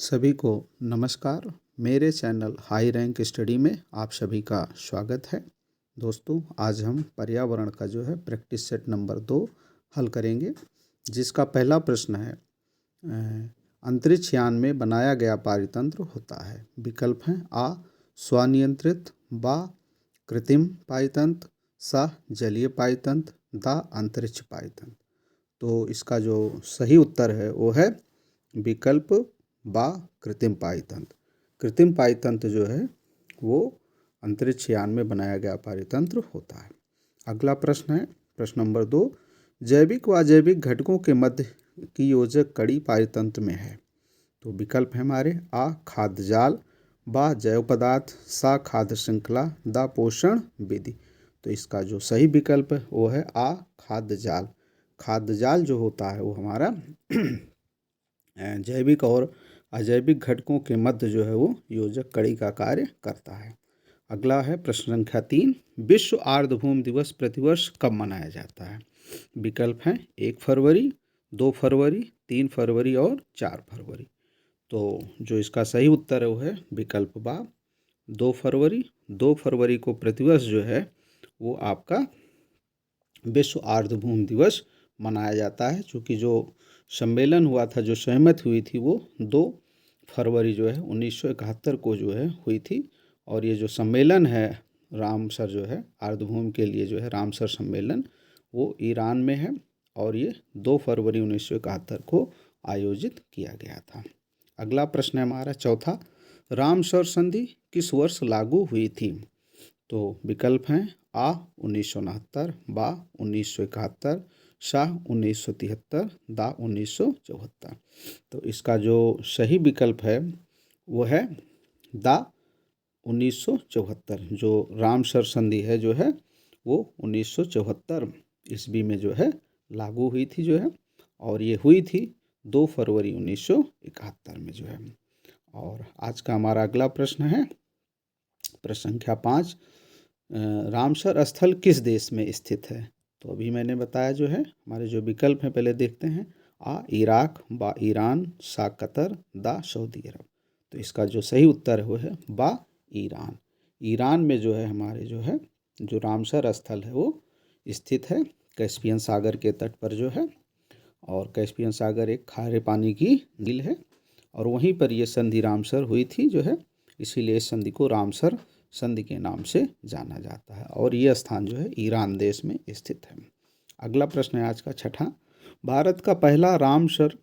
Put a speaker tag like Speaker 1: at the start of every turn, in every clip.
Speaker 1: सभी को नमस्कार। मेरे चैनल हाई रैंक स्टडी में आप सभी का स्वागत है। दोस्तों, आज हम पर्यावरण का जो है प्रैक्टिस सेट नंबर 2 हल करेंगे, जिसका पहला प्रश्न है अंतरिक्ष यान में बनाया गया पारितंत्र होता है। विकल्प हैं आ स्वनियंत्रित, बा कृत्रिम पारितंत्र, सा जलीय पारितंत्र, दा अंतरिक्ष पारितंत्र। तो इसका जो सही उत्तर है वो है विकल्प बा कृत्रिम पारितंत्र। कृत्रिम पारितंत्र जो है वो अंतरिक्ष यान में बनाया गया पारितंत्र होता है। अगला प्रश्न है प्रश्न नंबर 2, जैविक व अजैविक घटकों के मध्य की योजक कड़ी पारितंत्र में है। तो विकल्प है हमारे आ खाद्य जाल, बा जैव पदार्थ, सा खाद्य श्रृंखला, दा पोषण विधि। तो इसका जो सही विकल्प है वो है आ खाद्य जाल। खाद्य जाल जो होता है वो हमारा जैविक और अजैविक घटकों के मध्य जो है वो योजक कड़ी का कार्य करता है। अगला है प्रश्न संख्या 3, विश्व आर्द्रभूमि दिवस प्रतिवर्ष कब मनाया जाता है। विकल्प हैं 1 फरवरी, 2 फरवरी, 3 फरवरी और 4 फरवरी। तो जो इसका सही उत्तर है वो है विकल्प बा 2 फरवरी। 2 फरवरी को प्रतिवर्ष जो है वो आपका विश्व आर्द्रभूमि दिवस मनाया जाता है, क्योंकि जो सम्मेलन हुआ था, जो सहमति हुई थी, वो 2 फरवरी जो है 1971 को जो है हुई थी। और ये जो सम्मेलन है रामसर जो है आर्द्रभूमि के लिए जो है रामसर सम्मेलन, वो ईरान में है और ये 2 फरवरी 1971 को आयोजित किया गया था। अगला प्रश्न है हमारा चौथा, रामसर संधि किस वर्ष लागू हुई थी। तो विकल्प हैं आ 1969, बा 1971, शाह 1973, दा 1974। तो इसका जो सही विकल्प है वो है दा 1974। जो रामसर संधि है जो है वो 1974 ईस्वी में जो है लागू हुई थी जो है, और ये हुई थी 2 फरवरी 1971 में जो है। और आज का हमारा अगला प्रश्न है प्रश्न संख्या 5, रामसर स्थल किस देश में स्थित है। तो अभी मैंने बताया जो है हमारे जो विकल्प हैं पहले देखते हैं। आ इराक, बा ईरान, सा कतर, दा सऊदी अरब। तो इसका जो सही उत्तर है वो है बा ईरान। ईरान में जो है हमारे जो है जो रामसर स्थल है वो स्थित है कैस्पियन सागर के तट पर जो है। और कैस्पियन सागर एक खारे पानी की झील है और वहीं पर ये संधि रामसर हुई थी जो है, इसीलिए इस संधि को रामसर संधि के नाम से जाना जाता है और यह स्थान जो है ईरान देश में स्थित है। अगला प्रश्न है आज का छठा, भारत का पहला रामसर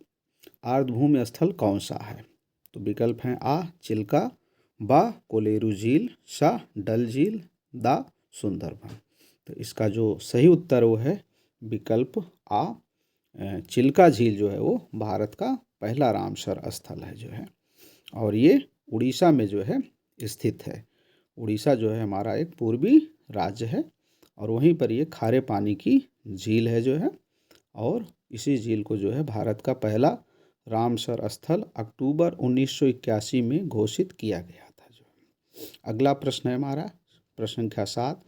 Speaker 1: आर्द्रभूमि स्थल कौन सा है। तो विकल्प हैं आ चिल्का, बा कोलेरू झील, सा डल झील, दा सुंदरबन। तो इसका जो सही उत्तर वो है विकल्प आ चिल्का झील जो है वो भारत का पहला रामसर स्थल है जो है, और ये उड़ीसा में जो है स्थित है। उड़ीसा जो है हमारा एक पूर्वी राज्य है और वहीं पर ये खारे पानी की झील है जो है, और इसी झील को जो है भारत का पहला रामसर स्थल अक्टूबर 1981 में घोषित किया गया था जो। अगला प्रश्न है हमारा प्रश्न संख्या 7,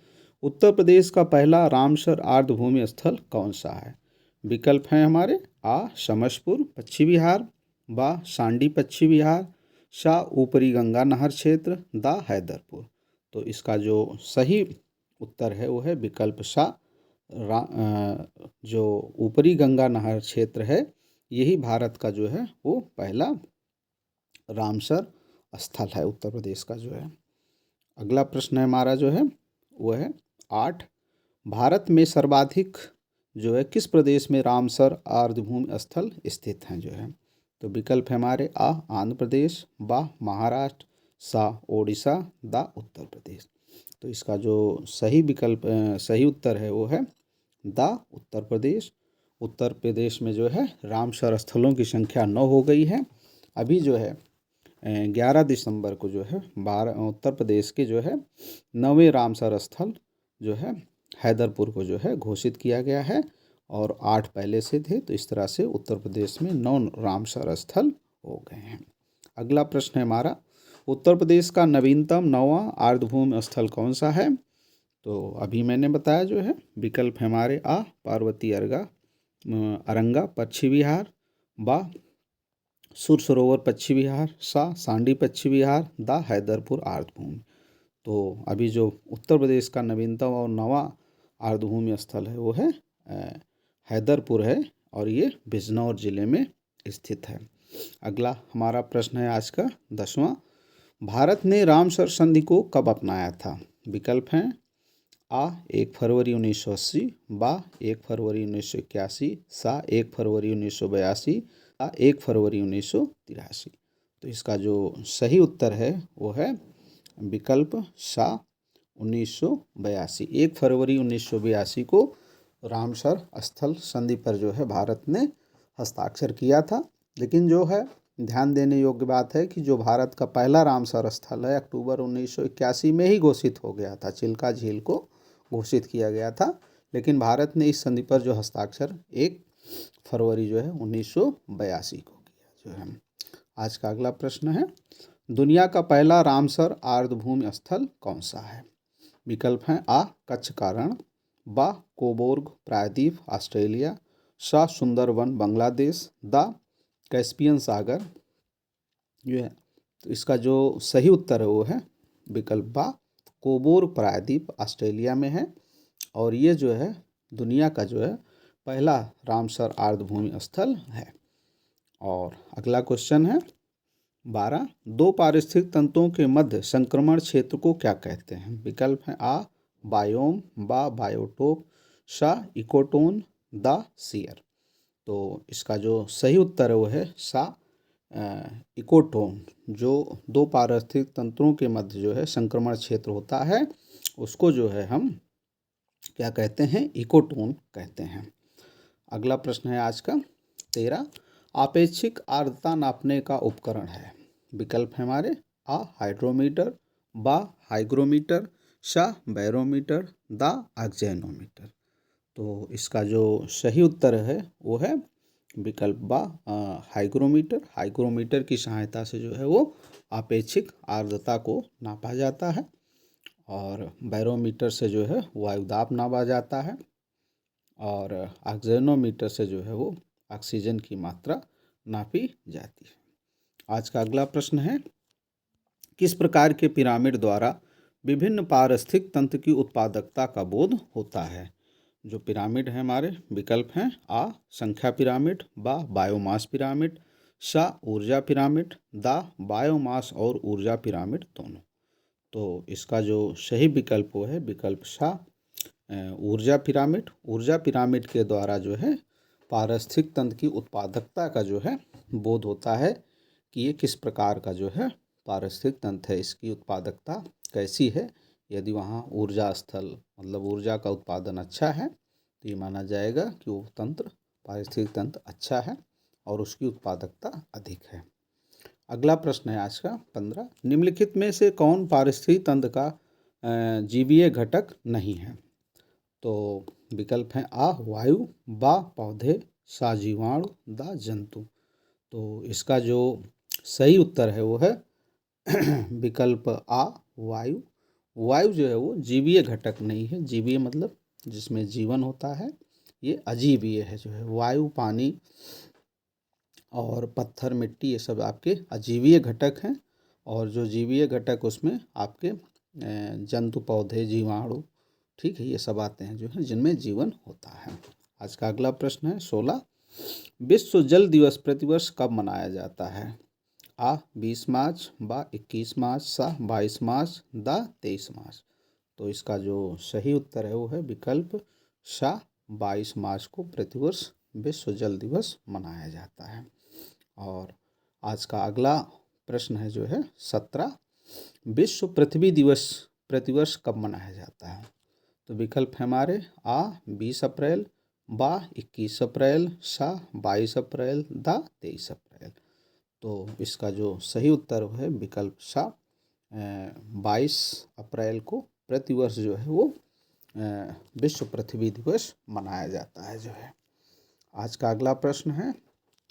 Speaker 1: उत्तर प्रदेश का पहला रामसर आर्द्रभूमि स्थल कौन सा है। विकल्प हैं हमारे आ समसपुर पश्चिमी बिहार, बा सांडी पश्चिमी बिहार, सा ऊपरी गंगा नहर क्षेत्र, दा हैदरपुर। तो इसका जो सही उत्तर है वो है विकल्प सा जो ऊपरी गंगा नहर क्षेत्र है, यही भारत का जो है वो पहला रामसर स्थल है उत्तर प्रदेश का जो है। अगला प्रश्न है हमारा जो है वो है 8, भारत में सर्वाधिक जो है किस प्रदेश में रामसर आर्द्रभूमि स्थल स्थित हैं जो है। तो विकल्प है हमारे आ आंध्र प्रदेश, बा महाराष्ट्र, सा ओडिशा, दा उत्तर प्रदेश। तो इसका जो सही विकल्प सही उत्तर है वो है दा उत्तर प्रदेश। उत्तर प्रदेश में जो है रामसर स्थलों की संख्या 9 हो गई है। अभी जो है 11 दिसंबर को जो है उत्तर प्रदेश के जो है 9वें रामसर स्थल जो है हैदरपुर को जो है घोषित किया गया है और 8 पहले से थे। तो इस तरह से उत्तर प्रदेश में 9 रामसर स्थल हो गए हैं। अगला प्रश्न है हमारा, उत्तर प्रदेश का नवीनतम 9वां आर्द्रभूमि स्थल कौन सा है। तो अभी मैंने बताया जो है विकल्प है हमारे आ पार्वती अरंगा पश्चिमी बिहार, बा सुरसरोवर पश्चिम विहार, सा सांडी पश्चिम विहार, दा हैदरपुर आर्द्रभूमि। तो अभी जो उत्तर प्रदेश का नवीनतम और नवा आर्द्रभूमि स्थल है वो है हैदरपुर है और ये बिजनौर जिले में स्थित है। अगला हमारा प्रश्न है आज का 10वां। भारत ने रामसर संधि को कब अपनाया था? विकल्प हैं आ 1 फरवरी 1980, बा 1 फरवरी 1981, सा 1 फरवरी 1982, सा 1 फरवरी 1983। तो इसका जो सही उत्तर है वो है विकल्प सा 1982। 1 फरवरी 1982 को रामसर स्थल संधि पर जो है भारत ने हस्ताक्षर किया था। लेकिन जो है ध्यान देने योग्य बात है कि जो भारत का पहला रामसर स्थल है अक्टूबर 1981 में ही घोषित हो गया था, चिल्का झील को घोषित किया गया था। लेकिन भारत ने इस संधि पर जो हस्ताक्षर 1 फरवरी जो है 1982 को किया जो है। आज का अगला प्रश्न है, दुनिया का पहला रामसर आर्द्रभूमि स्थल कौन सा है? विकल्प हैं आ कच्छ का रण, बा कोबोर्ग प्रायद्वीप ऑस्ट्रेलिया, सा सुंदरवन बांग्लादेश, दा कैस्पियन सागर जो है। तो इसका जो सही उत्तर है वो है विकल्प बा कोबोर्ग प्रायद्वीप ऑस्ट्रेलिया में है और ये जो है दुनिया का जो है पहला रामसर आर्द्रभूमि स्थल है। और अगला क्वेश्चन है 12, दो पारिस्थितिक तंतुओं के मध्य संक्रमण क्षेत्र को क्या कहते हैं? विकल्प हैं आ बायोम, बा बायोटोप, सा इकोटोन, दा सियर। तो इसका जो सही उत्तर है वो है सा इकोटोन। जो दो पारिस्थितिक तंतुओं के मध्य जो है संक्रमण क्षेत्र होता है उसको जो है हम क्या कहते हैं? इकोटोन कहते हैं। अगला प्रश्न है आज का 13, आपेक्षिक आर्द्रता नापने का उपकरण है। विकल्प है हमारे आ हाइड्रोमीटर, बा हाइग्रोमीटर, सा बैरोमीटर, दा ऑक्जेनोमीटर। तो इसका जो सही उत्तर है वो है विकल्प बा हाइग्रोमीटर। हाइग्रोमीटर की सहायता से जो है वो आपेक्षिक आर्द्रता को नापा जाता है और बैरोमीटर से जो है वायुदाब नापा जाता है और ऑक्जेनोमीटर से जो है वो ऑक्सीजन की मात्रा नापी जाती है। आज का अगला प्रश्न है, किस प्रकार के पिरामिड द्वारा विभिन्न पारिस्थितिक तंत्र की उत्पादकता का बोध होता है? जो पिरामिड है हमारे विकल्प हैं आ संख्या पिरामिड, बा बायोमास पिरामिड, सा ऊर्जा पिरामिड, दा बायोमास और ऊर्जा पिरामिड दोनों। तो इसका जो सही विकल्प वो है विकल्प सा ऊर्जा पिरामिड। ऊर्जा पिरामिड के द्वारा जो है पारिस्थितिक तंत्र की उत्पादकता का जो है बोध होता है कि ये किस प्रकार का जो है पारिस्थितिक तंत्र है, इसकी उत्पादकता कैसी है। यदि वहाँ ऊर्जा स्थल मतलब ऊर्जा का उत्पादन अच्छा है तो ये माना जाएगा कि वो तंत्र पारिस्थितिक तंत्र अच्छा है और उसकी उत्पादकता अधिक है। अगला प्रश्न है आज का 15, निम्नलिखित में से कौन पारिस्थितिक तंत्र का जीवीय घटक नहीं है? तो विकल्प हैं आ वायु, बा पौधे, सा जीवाणु, दा जंतु। तो इसका जो सही उत्तर है वो है विकल्प आ वायु। वायु जो है वो जीवीय घटक नहीं है। जीवीय मतलब जिसमें जीवन होता है, ये अजीवीय है जो है। वायु, पानी और पत्थर, मिट्टी ये सब आपके अजीवीय घटक हैं और जो जीवीय घटक उसमें आपके जंतु, पौधे, जीवाणु, ठीक है, ये सब आते हैं जो है जिनमें जीवन होता है। आज का अगला प्रश्न है 16, विश्व जल दिवस प्रतिवर्ष कब मनाया जाता है? आ 20 मार्च, बा 21 मार्च, सा 22 मार्च, दा 23 मार्च। तो इसका जो सही उत्तर है वो है विकल्प सा 22 मार्च को प्रतिवर्ष विश्व जल दिवस मनाया जाता है। और आज का अगला प्रश्न है जो है 17, विश्व पृथ्वी दिवस प्रतिवर्ष कब मनाया जाता है? तो विकल्प है हमारे आ 20 अप्रैल, बा 21 अप्रैल, सा 22 अप्रैल, दा 23 अप्रैल। तो इसका जो सही उत्तर है विकल्प सा 22 अप्रैल को प्रतिवर्ष जो है वो विश्व पृथ्वी दिवस मनाया जाता है जो है। आज का अगला प्रश्न है,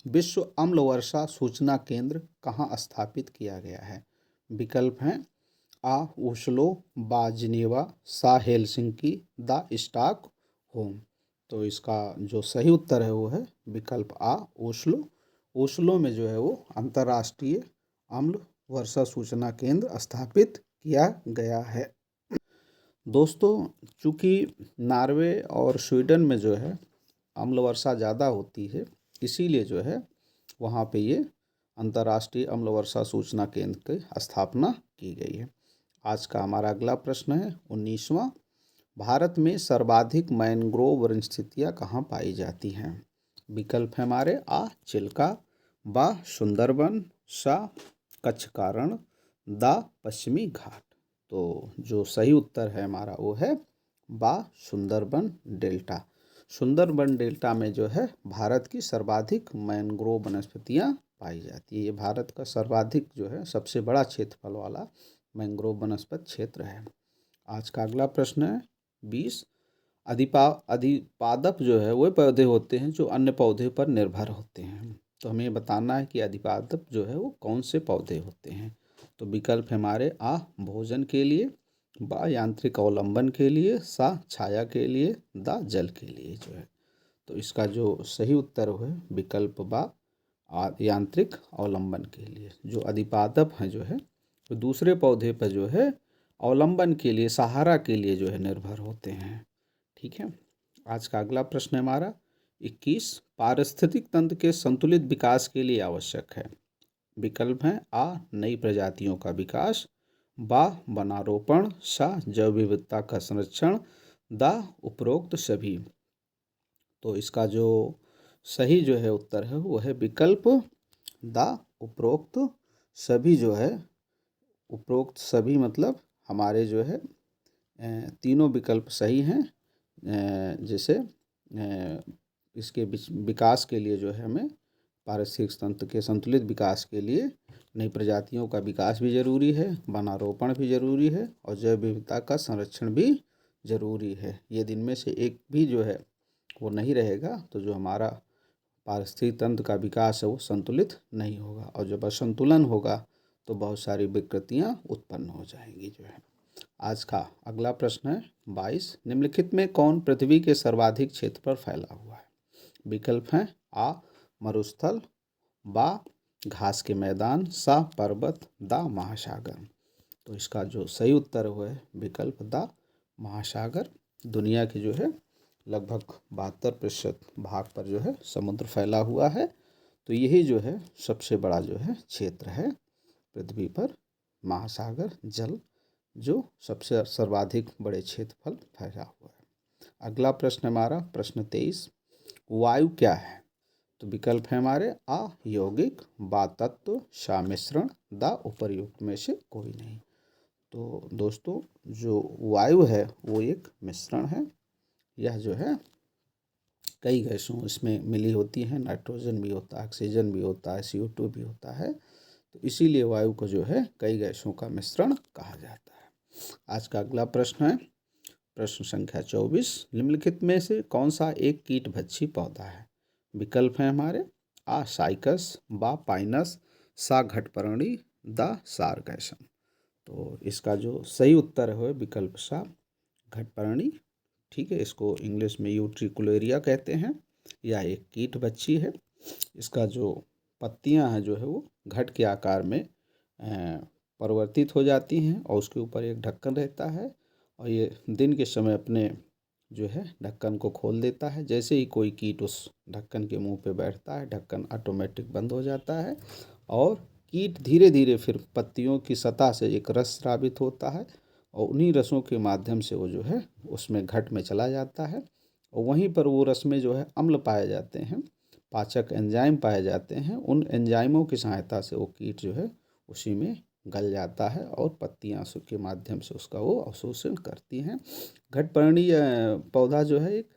Speaker 1: विश्व अम्ल वर्षा सूचना केंद्र कहाँ स्थापित किया गया है? विकल्प हैं आ ओस्लो, बा जिनेवा, सा हेलसिंकी, दा स्टॉकहोम। तो इसका जो सही उत्तर है वो है विकल्प आ ओस्लो। ओस्लो में जो है वो अंतर्राष्ट्रीय अम्ल वर्षा सूचना केंद्र स्थापित किया गया है। दोस्तों, चूँकि नॉर्वे और स्वीडन में जो है अम्ल वर्षा ज़्यादा होती है, इसीलिए जो है वहाँ पे ये अंतर्राष्ट्रीय अम्ल वर्षा सूचना केंद्र की स्थापना की गई है। आज का हमारा अगला प्रश्न है 19वां। भारत में सर्वाधिक मैंग्रोव वनस्पतियाँ कहाँ पाई जाती हैं? विकल्प है हमारे आ चिल्का, बा सुंदरबन, सा कच्छ कारण, दा पश्चिमी घाट। तो जो सही उत्तर है हमारा वो है बा सुंदरबन डेल्टा। सुंदरबन डेल्टा में जो है भारत की सर्वाधिक मैंग्रोव वनस्पतियाँ पाई जाती है। ये भारत का सर्वाधिक जो है सबसे बड़ा क्षेत्रफल वाला मैंग्रोव वनस्पत क्षेत्र है। आज का अगला प्रश्न है 20। अधिपादप जो है वो पौधे होते हैं जो अन्य पौधे पर निर्भर होते हैं। तो हमें बताना है कि अधिपादप जो है वो कौन से पौधे होते हैं। तो विकल्प है हमारे आ भोजन के लिए, बा यांत्रिक अवलंबन के लिए, सा छाया के लिए, दा जल के लिए जो है। तो इसका जो सही उत्तर है विकल्प बा यांत्रिक अवलंबन के लिए। जो अधिपादप हैं जो है तो दूसरे पौधे पर जो है अवलंबन के लिए, सहारा के लिए जो है निर्भर होते हैं। ठीक है। आज का अगला प्रश्न है हमारा 21। पारिस्थितिक तंत्र के संतुलित विकास के लिए आवश्यक है। विकल्प हैं आ नई प्रजातियों का विकास, बा वनारोपण, सा जैव विविधता का संरक्षण, दा उपरोक्त सभी। तो इसका जो सही जो है उत्तर है वो है विकल्प दा उपरोक्त सभी जो है। उपरोक्त सभी मतलब हमारे जो है तीनों विकल्प सही हैं। जैसे इसके विकास के लिए जो है हमें पारिस्थितिक तंत्र के संतुलित विकास के लिए नई प्रजातियों का विकास भी ज़रूरी है, वनारोपण भी ज़रूरी है और जैव विविधता का संरक्षण भी ज़रूरी है। ये दिन में से एक भी जो है वो नहीं रहेगा तो जो हमारा पारिस्थितिक तंत्र का विकास है वो संतुलित नहीं होगा, और जब असंतुलन होगा तो बहुत सारी विकृतियाँ उत्पन्न हो जाएंगी जो है। आज का अगला प्रश्न है 22। निम्नलिखित में कौन पृथ्वी के सर्वाधिक क्षेत्र पर फैला हुआ है? विकल्प हैं आ मरुस्थल, बा घास के मैदान, सा पर्वत, दा महासागर। तो इसका जो सही उत्तर है विकल्प दा महासागर। दुनिया की जो है लगभग 72% भाग पर जो है समुद्र फैला हुआ है। तो यही जो है सबसे बड़ा जो है क्षेत्र है पृथ्वी पर, महासागर जल जो सबसे सर्वाधिक बड़े क्षेत्रफल फैला हुआ है। अगला प्रश्न हमारा प्रश्न 23। वायु क्या है? तो विकल्प है हमारे आ यौगिक, बा तत्व, सा मिश्रण, दा उपर्युक्त में से कोई नहीं। तो दोस्तों जो वायु है वो एक मिश्रण है। यह जो है कई गैसों इसमें मिली होती हैं, नाइट्रोजन भी होता है, ऑक्सीजन भी होता है, CO2 भी होता है। तो इसीलिए वायु को जो है कई गैसों का मिश्रण कहा जाता है। आज का अगला प्रश्न है प्रश्न संख्या 24। निम्नलिखित में से कौन सा एक कीटभक्षी पौधा है? विकल्प हैं हमारे आ साइकस, बा पाइनस, सा घटपर्णी, दा सारगैसम। तो इसका जो सही उत्तर है विकल्प सा घटपर्णी। ठीक है, इसको इंग्लिश में यूट्रिकुलेरिया कहते हैं। यह एक कीटभक्षी है। इसका जो पत्तियां हैं जो है वो घट के आकार में परिवर्तित हो जाती हैं और उसके ऊपर एक ढक्कन रहता है, और ये दिन के समय अपने जो है ढक्कन को खोल देता है। जैसे ही कोई कीट उस ढक्कन के मुंह पे बैठता है, ढक्कन ऑटोमेटिक बंद हो जाता है और कीट धीरे धीरे फिर पत्तियों की सतह से एक रस स्रावित होता है और उन्हीं रसों के माध्यम से वो जो है उसमें घट में चला जाता है, और वहीं पर वो रस में जो है अम्ल पाए जाते हैं, पाचक एंजाइम पाए जाते हैं। उन एंजाइमों की सहायता से वो कीट जो है उसी में गल जाता है और पत्तियां के माध्यम से उसका वो अवशोषण करती हैं। घटपर्णी पौधा जो है एक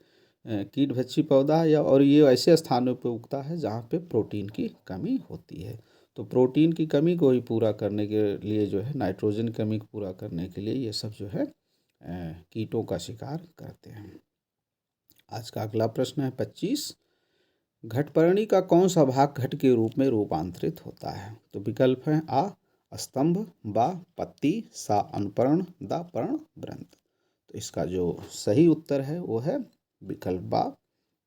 Speaker 1: कीटभक्षी पौधा है, और ये ऐसे स्थानों पर उगता है जहाँ पे प्रोटीन की कमी होती है। तो प्रोटीन की कमी को ही पूरा करने के लिए जो है, नाइट्रोजन की कमी को पूरा करने के लिए ये सब जो है कीटों का शिकार करते हैं। आज का अगला प्रश्न है 25। घटपर्णी का कौन सा भाग घट के रूप में रूपांतरित होता है? तो विकल्प हैं आ स्तंभ, बा पत्ती, सा अनपर्ण, दा पर्ण ग्रंथ। तो इसका जो सही उत्तर है वो है विकल्प बा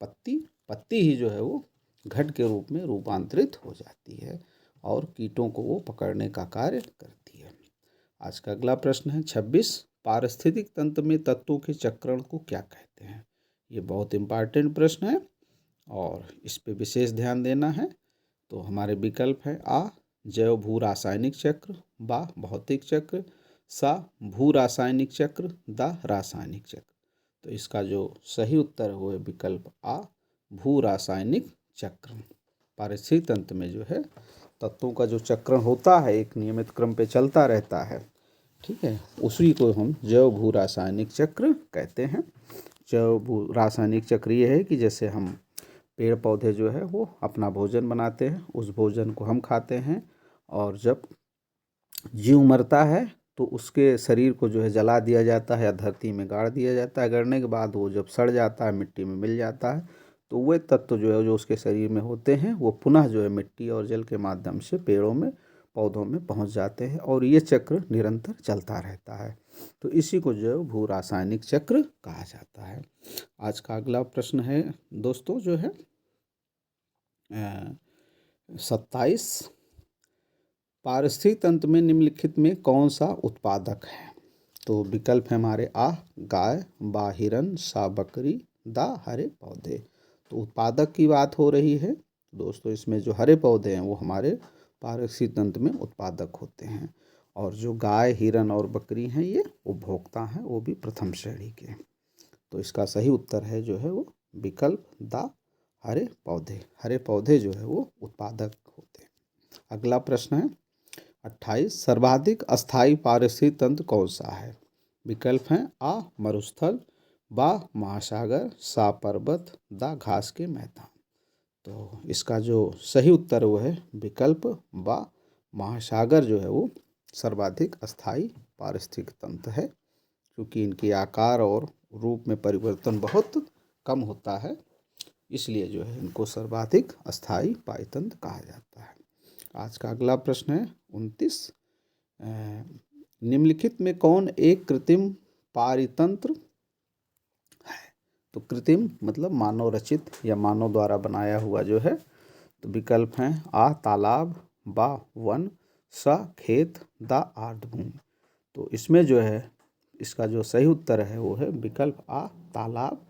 Speaker 1: पत्ती। पत्ती ही जो है वो घट के रूप में रूपांतरित हो जाती है और कीटों को वो पकड़ने का कार्य करती है। आज का अगला प्रश्न है 26। पारिस्थितिक तंत्र में तत्वों के चक्रण को क्या कहते हैं? ये बहुत इम्पॉर्टेंट प्रश्न है और इस पे विशेष ध्यान देना है। तो हमारे विकल्प है आ जैव भू रासायनिक चक्र, बा भौतिक चक्र, सा भू रासायनिक चक्र, दा रासायनिक चक्र। तो इसका जो सही उत्तर है वो है विकल्प आ भू रासायनिक चक्र। पारिस्थितिक तंत्र में जो है तत्वों का जो चक्रण होता है एक नियमित क्रम पे चलता रहता है, ठीक है, उसी को हम जैव भू रासायनिक चक्र कहते हैं। जैव भू रासायनिक चक्र ये है कि जैसे हम पेड़ पौधे जो है वो अपना भोजन बनाते हैं, उस भोजन को हम खाते हैं और जब जीव मरता है तो उसके शरीर को जो है जला दिया जाता है या धरती में गाड़ दिया जाता है। गड़ने के बाद वो जब सड़ जाता है, मिट्टी में मिल जाता है, तो वे तत्व जो है जो उसके शरीर में होते हैं वो पुनः जो है मिट्टी और जल के माध्यम से पेड़ों में पौधों में पहुंच जाते हैं और ये चक्र निरंतर चलता रहता है। तो इसी को जो है भू रासायनिक चक्र कहा जाता है। आज का अगला प्रश्न है दोस्तों जो है 27। पारिस्थितिक तंत्र में निम्नलिखित में कौन सा उत्पादक है? तो विकल्प है हमारे आ गाय, बा हिरन, सा बकरी, दा हरे पौधे। तो उत्पादक की बात हो रही है दोस्तों, इसमें जो हरे पौधे हैं वो हमारे पारिस्थितिक तंत्र में उत्पादक होते हैं और जो गाय, हिरन और बकरी हैं ये उपभोक्ता हैं, वो भी प्रथम श्रेणी के। तो इसका सही उत्तर है जो है वो विकल्प दा हरे पौधे। हरे पौधे जो है वो उत्पादक होते हैं। अगला प्रश्न है 28। सर्वाधिक अस्थायी पारिस्थितिक तंत्र कौन सा है? विकल्प हैं आ मरुस्थल, बा महासागर, सा पर्वत, दा घास के मैदान। तो इसका जो सही उत्तर वो है विकल्प बा महासागर जो है वो सर्वाधिक अस्थायी पारिस्थितिक तंत्र है, क्योंकि इनके आकार और रूप में परिवर्तन बहुत कम होता है, इसलिए जो है इनको सर्वाधिक अस्थायी पारितंत्र कहा जाता है। आज का अगला प्रश्न है 29। निम्नलिखित में कौन एक कृत्रिम पारितंत्र है? तो कृत्रिम मतलब मानव रचित या मानव द्वारा बनाया हुआ जो है। तो विकल्प हैं आ तालाब, बा वन, सा खेत, दा आर्द्रभूमि। तो इसमें जो है इसका जो सही उत्तर है वो है विकल्प आ तालाब।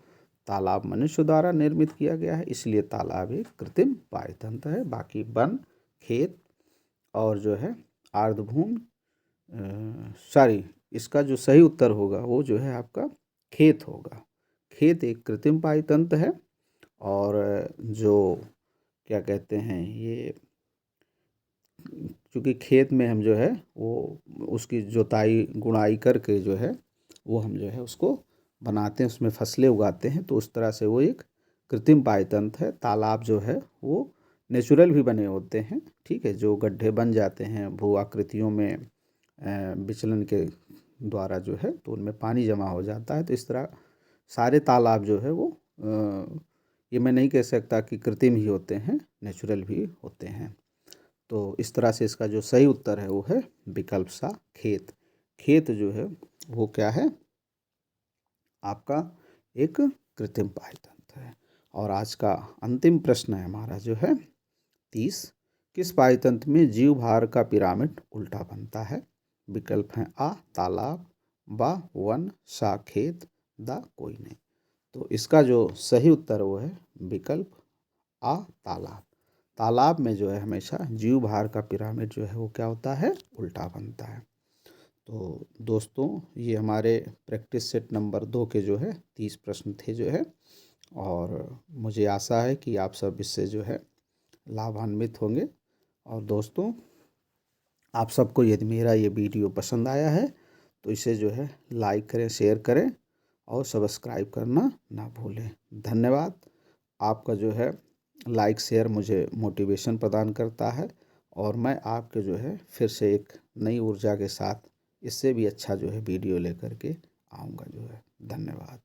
Speaker 1: तालाब मनुष्य द्वारा निर्मित किया गया है, इसलिए तालाब एक कृत्रिम पारितंत्र है। बाकी वन, खेत और जो है आर्द्रभूमि, सॉरी, इसका जो सही उत्तर होगा वो जो है आपका खेत होगा। खेत एक कृत्रिम पारितंत्र है और जो क्या कहते हैं ये, क्योंकि खेत में हम जो है वो उसकी जोताई गुड़ाई करके जो है वो हम जो है उसको बनाते हैं, उसमें फसलें उगाते हैं, तो उस तरह से वो एक कृत्रिम पारितंत्र है। तालाब जो है वो नेचुरल भी बने होते हैं, ठीक है, जो गड्ढे बन जाते हैं भू आकृतियों में विचलन के द्वारा जो है, तो उनमें पानी जमा हो जाता है। तो इस तरह सारे तालाब जो है वो ये मैं नहीं कह सकता कि कृत्रिम ही होते हैं, नेचुरल भी होते हैं। तो इस तरह से इसका जो सही उत्तर है वो है विकल्प सा खेत। खेत जो है वो क्या है आपका एक कृत्रिम पारितंत्र है। और आज का अंतिम प्रश्न है हमारा जो है 30। किस पारितंत्र में जीव भार का पिरामिड उल्टा बनता है? विकल्प हैं आ तालाब, बा वन, सा खेत, दा कोई नहीं। तो इसका जो सही उत्तर वो है विकल्प आ तालाब। तालाब में जो है हमेशा जीव भार का पिरामिड जो है वो क्या होता है, उल्टा बनता है। तो दोस्तों ये हमारे प्रैक्टिस सेट नंबर 2 के जो है 30 प्रश्न थे जो है, और मुझे आशा है कि आप सब इससे जो है लाभान्वित होंगे। और दोस्तों आप सबको यदि मेरा ये वीडियो पसंद आया है तो इसे जो है लाइक करें, शेयर करें और सब्सक्राइब करना ना भूलें। धन्यवाद। आपका जो है लाइक शेयर मुझे मोटिवेशन प्रदान करता है और मैं आपके जो है फिर से एक नई ऊर्जा के साथ इससे भी अच्छा जो है वीडियो लेकर के आऊँगा जो है। धन्यवाद।